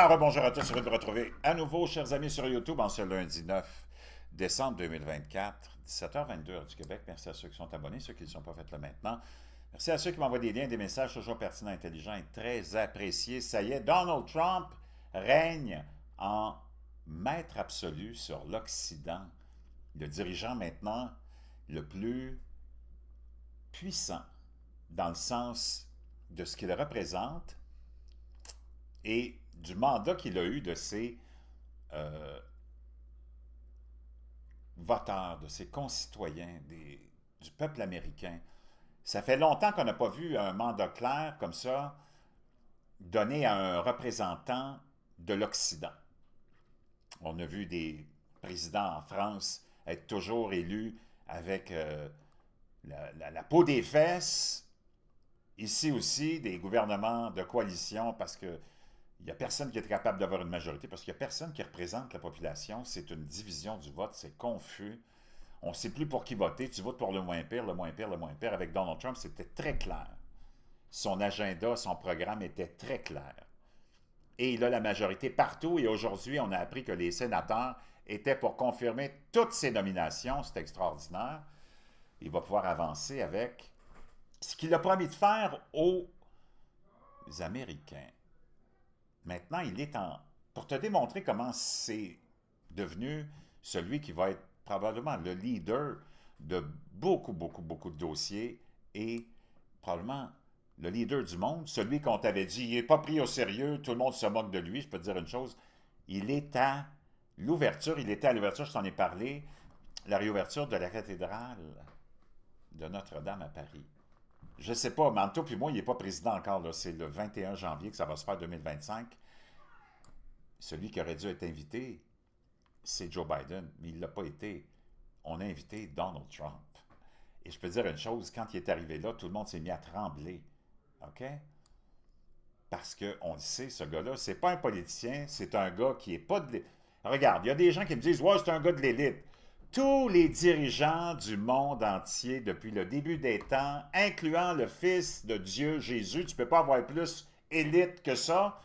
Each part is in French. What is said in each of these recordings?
Rebonjour à tous, heureux de vous retrouver à nouveau, chers amis, sur YouTube en ce lundi 9 décembre 2024, 17h22 heure du Québec. Merci à ceux qui sont abonnés, ceux qui ne sont pas faits là maintenant. Merci à ceux qui m'envoient des liens, des messages toujours pertinents, intelligents et très appréciés. Ça y est, Donald Trump règne en maître absolu sur l'Occident. Le dirigeant maintenant le plus puissant dans le sens de ce qu'il représente et du mandat qu'il a eu de ses euh, voteurs, de ses concitoyens, du peuple américain. Ça fait longtemps qu'on n'a pas vu un mandat clair comme ça donné à un représentant de l'Occident. On a vu des présidents en France être toujours élus avec la peau des fesses. Ici aussi, des gouvernements de coalition parce que il n'y a personne qui est capable d'avoir une majorité parce qu'il n'y a personne qui représente la population. C'est une division du vote, c'est confus. On ne sait plus pour qui voter. Tu votes pour le moins pire, le moins pire, le moins pire. Avec Donald Trump, c'était très clair. Son agenda, son programme était très clair. Et il a la majorité partout. Et aujourd'hui, on a appris que les sénateurs étaient pour confirmer toutes ses nominations. C'est extraordinaire. Il va pouvoir avancer avec ce qu'il a promis de faire aux Américains. Maintenant, il est en... Pour te démontrer comment c'est devenu celui qui va être probablement le leader de beaucoup, beaucoup, beaucoup de dossiers et probablement le leader du monde, celui qu'on t'avait dit, il n'est pas pris au sérieux, tout le monde se moque de lui, je peux te dire une chose, il est à l'ouverture, il était à l'ouverture, je t'en ai parlé, la réouverture de la cathédrale de Notre-Dame à Paris. Je ne sais pas, Manto puis moi, il n'est pas président encore, là. C'est le 21 janvier que ça va se faire 2025. Celui qui aurait dû être invité, c'est Joe Biden, mais il ne l'a pas été. On a invité Donald Trump. Et je peux dire une chose, quand il est arrivé là, tout le monde s'est mis à trembler. OK? Parce qu'on le sait, ce gars-là, c'est pas un politicien, c'est un gars qui est pas de l'élite. Regarde, il y a des gens qui me disent, ouais, c'est un gars de l'élite. Tous les dirigeants du monde entier depuis le début des temps, incluant le Fils de Dieu Jésus, tu ne peux pas avoir plus élite que ça,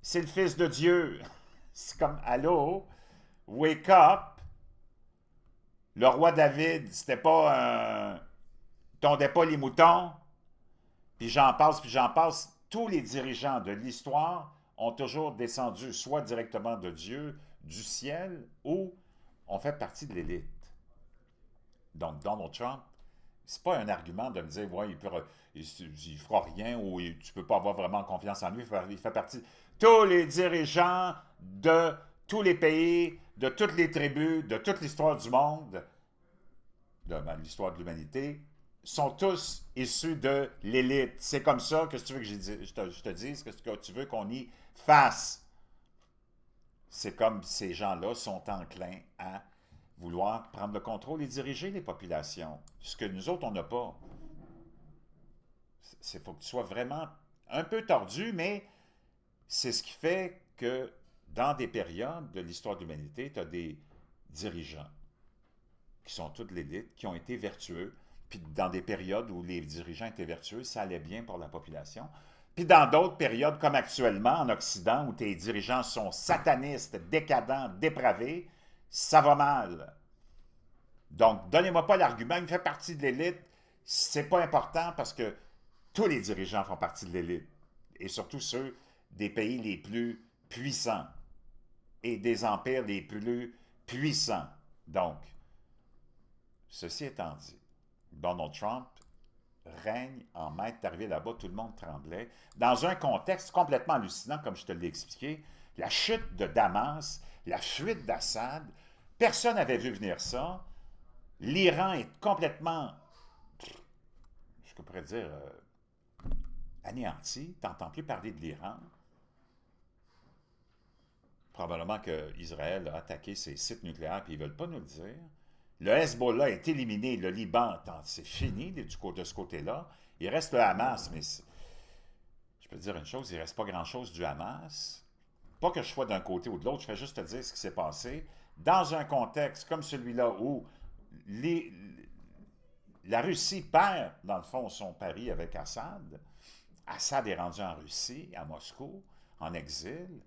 c'est le Fils de Dieu. C'est comme, allô, wake up. Le roi David, c'était pas un... tondait pas les moutons. Puis j'en passe, puis j'en passe. Tous les dirigeants de l'histoire ont toujours descendu soit directement de Dieu, du ciel, ou ont fait partie de l'élite. Donc Donald Trump, c'est pas un argument de me dire, ouais, il fera rien ou tu peux pas avoir vraiment confiance en lui. Il fait partie. Tous les dirigeants de tous les pays, de toutes les tribus, de toute l'histoire du monde, de l'histoire de l'humanité, sont tous issus de l'élite. C'est comme ça que tu veux que je te dise, que tu veux qu'on y fasse. C'est comme ces gens-là sont enclins à vouloir prendre le contrôle et diriger les populations. Ce que nous autres, on n'a pas. Il faut que tu sois vraiment un peu tordu, mais c'est ce qui fait que dans des périodes de l'histoire de l'humanité, tu as des dirigeants qui sont toutes l'élite, qui ont été vertueux, puis dans des périodes où les dirigeants étaient vertueux, ça allait bien pour la population. Puis dans d'autres périodes, comme actuellement en Occident, où tes dirigeants sont satanistes, décadents, dépravés, ça va mal. Donc, donnez-moi pas l'argument, il fait partie de l'élite. C'est pas important parce que tous les dirigeants font partie de l'élite. Et surtout ceux des pays les plus puissants et des empires les plus puissants. Donc, ceci étant dit, Donald Trump règne en maître. Arrivé là-bas, tout le monde tremblait. Dans un contexte complètement hallucinant, comme je te l'ai expliqué, la chute de Damas, la fuite d'Assad, personne n'avait vu venir ça. L'Iran est complètement, je pourrais dire, anéanti. Tu n'entends plus parler de l'Iran. Probablement qu'Israël a attaqué ses sites nucléaires et ils ne veulent pas nous le dire. Le Hezbollah est éliminé, le Liban, c'est fini de ce côté-là. Il reste le Hamas, mais je peux te dire une chose, il ne reste pas grand-chose du Hamas. Pas que je sois d'un côté ou de l'autre, je fais juste te dire ce qui s'est passé. Dans un contexte comme celui-là où la Russie perd, dans le fond, son pari avec Assad. Assad est rendu en Russie, à Moscou, en exil.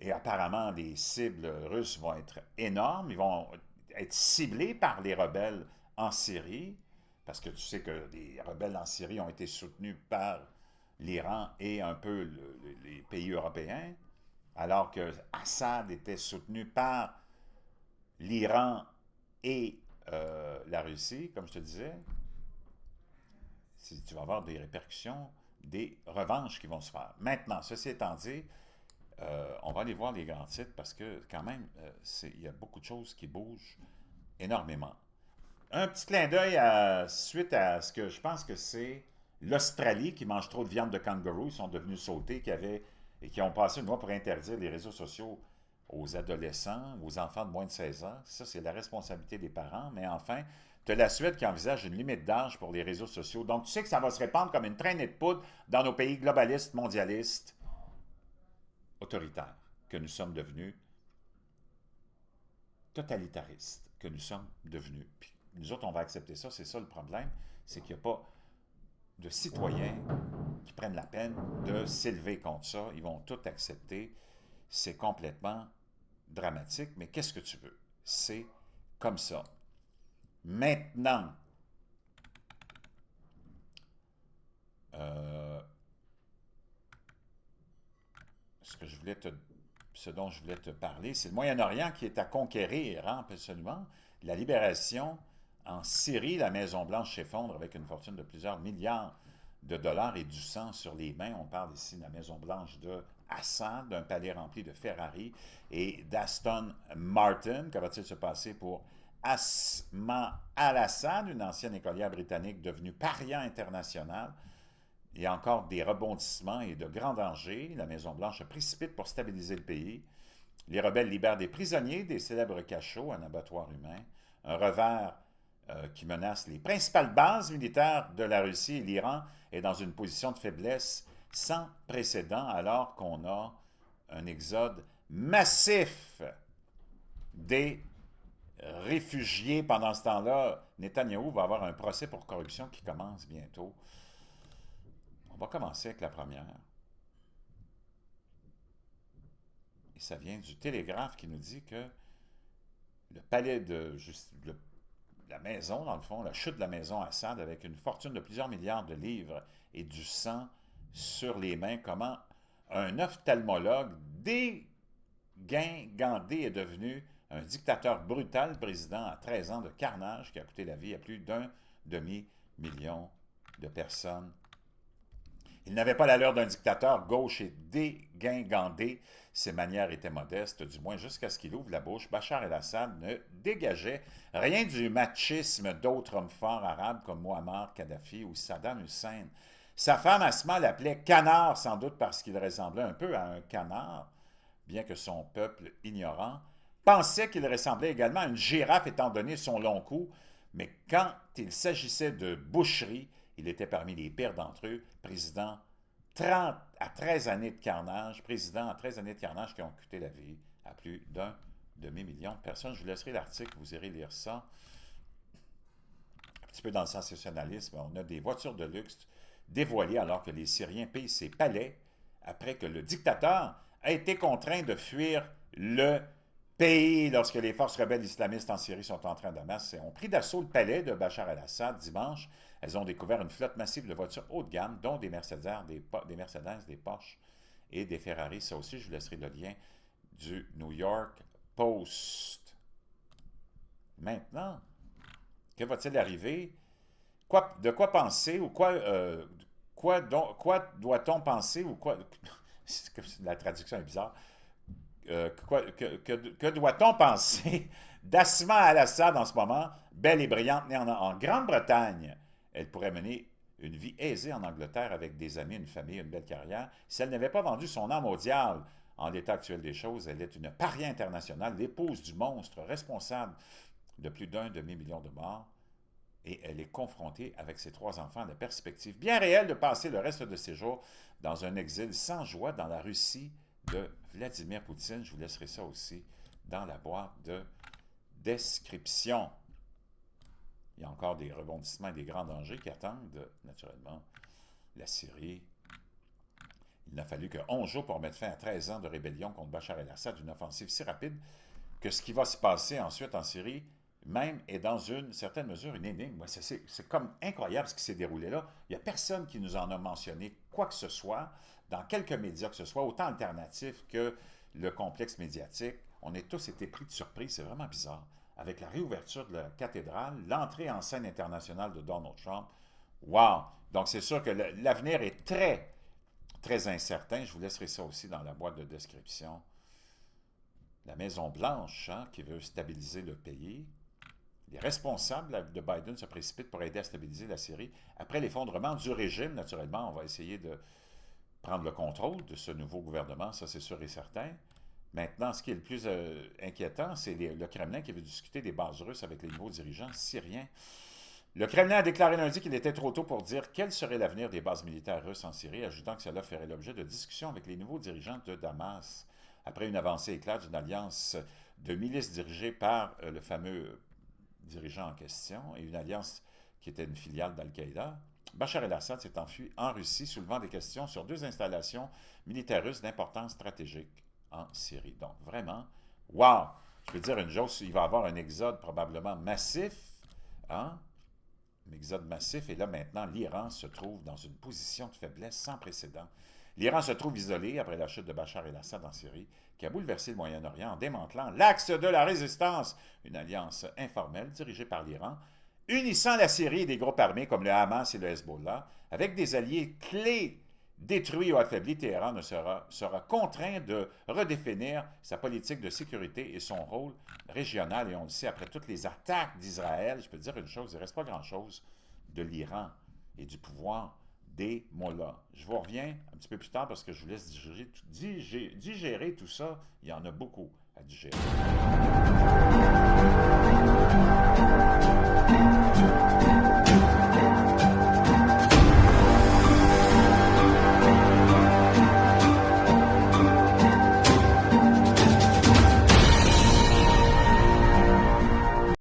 Et apparemment, les cibles russes vont être énormes. Ils vont être ciblés par les rebelles en Syrie, parce que tu sais que les rebelles en Syrie ont été soutenus par l'Iran et un peu les pays européens, alors que Assad était soutenu par l'Iran et la Russie, comme je te disais. Tu vas avoir des répercussions, des revanches qui vont se faire. Maintenant, ceci étant dit, on va aller voir les grands titres parce que quand même, il y a beaucoup de choses qui bougent énormément. Un petit clin d'œil suite à ce que je pense que c'est l'Australie qui mange trop de viande de kangourou. Ils sont devenus sautés, et qui ont passé une loi pour interdire les réseaux sociaux aux adolescents, aux enfants de moins de 16 ans. Ça, c'est la responsabilité des parents. Mais enfin, tu as la Suède qui envisage une limite d'âge pour les réseaux sociaux. Donc, tu sais que ça va se répandre comme une traînée de poudre dans nos pays globalistes, mondialistes, autoritaires, que nous sommes devenus, totalitaristes, que nous sommes devenus. Puis nous autres, on va accepter ça. C'est ça le problème, c'est qu'il n'y a pas de citoyens qui prennent la peine de s'élever contre ça. Ils vont tout accepter. C'est complètement dramatique, mais qu'est-ce que tu veux? C'est comme ça. Maintenant, euh, ce dont je voulais te parler, c'est le Moyen-Orient qui est à conquérir, hein, absolument. La libération en Syrie, la Maison-Blanche s'effondre avec une fortune de plusieurs milliards de dollars et du sang sur les mains. On parle ici de la Maison-Blanche de Assad, d'un palais rempli de Ferrari et d'Aston Martin. Que va-t-il se passer pour Asma al-Assad, une ancienne écolière britannique devenue paria internationale? Il y a encore des rebondissements et de grands dangers. La Maison-Blanche se précipite pour stabiliser le pays. Les rebelles libèrent des prisonniers des célèbres cachots, un abattoir humain. Un revers qui menace les principales bases militaires de la Russie, et l'Iran est dans une position de faiblesse sans précédent alors qu'on a un exode massif des réfugiés. Pendant ce temps-là, Netanyahou va avoir un procès pour corruption qui commence bientôt. On va commencer avec la première. Et ça vient du Télégraphe qui nous dit que le palais la maison, dans le fond, la chute de la maison Assad, avec une fortune de plusieurs milliards de livres et du sang sur les mains, comment un ophtalmologue dégingandé est devenu un dictateur brutal, président à 13 ans de carnage qui a coûté la vie à plus d'un demi-million de personnes. Il n'avait pas l'allure d'un dictateur gauche et dégingandé. Ses manières étaient modestes, du moins jusqu'à ce qu'il ouvre la bouche. Bachar el-Assad ne dégageait rien du machisme d'autres hommes forts arabes comme Muammar Kadhafi ou Saddam Hussein. Sa femme Asma l'appelait canard, sans doute parce qu'il ressemblait un peu à un canard, bien que son peuple ignorant pensait qu'il ressemblait également à une girafe étant donné son long cou, mais quand il s'agissait de boucherie, il était parmi les pires d'entre eux, président 30 à 13 années de carnage, président à 13 années de carnage qui ont coûté la vie à plus d'un demi-million de personnes. Je vous laisserai l'article, vous irez lire ça. Un petit peu dans le sensationnalisme, on a des voitures de luxe dévoilées alors que les Syriens payent ses palais après que le dictateur a été contraint de fuir le pays lorsque les forces rebelles islamistes en Syrie sont entrées à Damas et ont pris d'assaut le palais de Bachar el-Assad dimanche. Elles ont découvert une flotte massive de voitures haut de gamme, dont des Mercedes, des Porsche et des Ferrari. Ça aussi, je vous laisserai le lien du New York Post. Maintenant, que va-t-il arriver? De quoi penser ou quoi doit-on penser ou quoi... La traduction est bizarre. Que doit-on penser d'Asma al-Assad en ce moment, belle et brillante, née en Grande-Bretagne? Elle pourrait mener une vie aisée en Angleterre avec des amis, une famille, une belle carrière. Si elle n'avait pas vendu son âme au diable en l'état actuel des choses, elle est une paria internationale, l'épouse du monstre, responsable de plus d'un demi-million de morts. Et elle est confrontée avec ses 3 enfants à la perspective bien réelle de passer le reste de ses jours dans un exil sans joie dans la Russie de Vladimir Poutine. Je vous laisserai ça aussi dans la boîte de description. Il y a encore des rebondissements et des grands dangers qui attendent, naturellement, la Syrie Il n'a fallu que 11 jours pour mettre fin à 13 ans de rébellion contre Bachar el-Assad, une offensive si rapide que ce qui va se passer ensuite en Syrie, même, est dans une certaine mesure une énigme. C'est comme incroyable ce qui s'est déroulé là. Il n'y a personne qui nous en a mentionné quoi que ce soit, dans quelques médias que ce soit, autant alternatifs que le complexe médiatique. On a tous été pris de surprise, c'est vraiment bizarre. Avec la réouverture de la cathédrale, l'entrée en scène internationale de Donald Trump, wow! Donc c'est sûr que l'avenir est très, très incertain. Je vous laisserai ça aussi dans la boîte de description. La Maison-Blanche, hein, qui veut stabiliser le pays. Les responsables de Biden se précipitent pour aider à stabiliser la Syrie. Après l'effondrement du régime, naturellement, on va essayer de prendre le contrôle de ce nouveau gouvernement, ça c'est sûr et certain. Maintenant, ce qui est le plus inquiétant, c'est le Kremlin qui veut discuter des bases russes avec les nouveaux dirigeants syriens. Le Kremlin a déclaré lundi qu'il était trop tôt pour dire quel serait l'avenir des bases militaires russes en Syrie, ajoutant que cela ferait l'objet de discussions avec les nouveaux dirigeants de Damas, après une avancée éclair d'une alliance de milices dirigée par le fameux dirigeant en question et une alliance qui était une filiale d'Al-Qaïda. Bachar el-Assad s'est enfui en Russie, soulevant des questions sur 2 installations militaires russes d'importance stratégique en Syrie. Donc, vraiment, wow! Je peux dire une chose, il va y avoir un exode probablement massif, hein? Un exode massif, et là, maintenant, l'Iran se trouve dans une position de faiblesse sans précédent. L'Iran se trouve isolé après la chute de Bachar el-Assad en Syrie, qui a bouleversé le Moyen-Orient en démantelant l'Axe de la Résistance, une alliance informelle dirigée par l'Iran, unissant la Syrie et des groupes armés comme le Hamas et le Hezbollah, avec des alliés clés détruits ou affaiblis. Téhéran sera contraint de redéfinir sa politique de sécurité et son rôle régional. Et on le sait, après toutes les attaques d'Israël, je peux dire une chose, il ne reste pas grand-chose de l'Iran et du pouvoir des mollahs. Je vous reviens un petit peu plus tard parce que je vous laisse digérer tout ça. Il y en a beaucoup à digérer.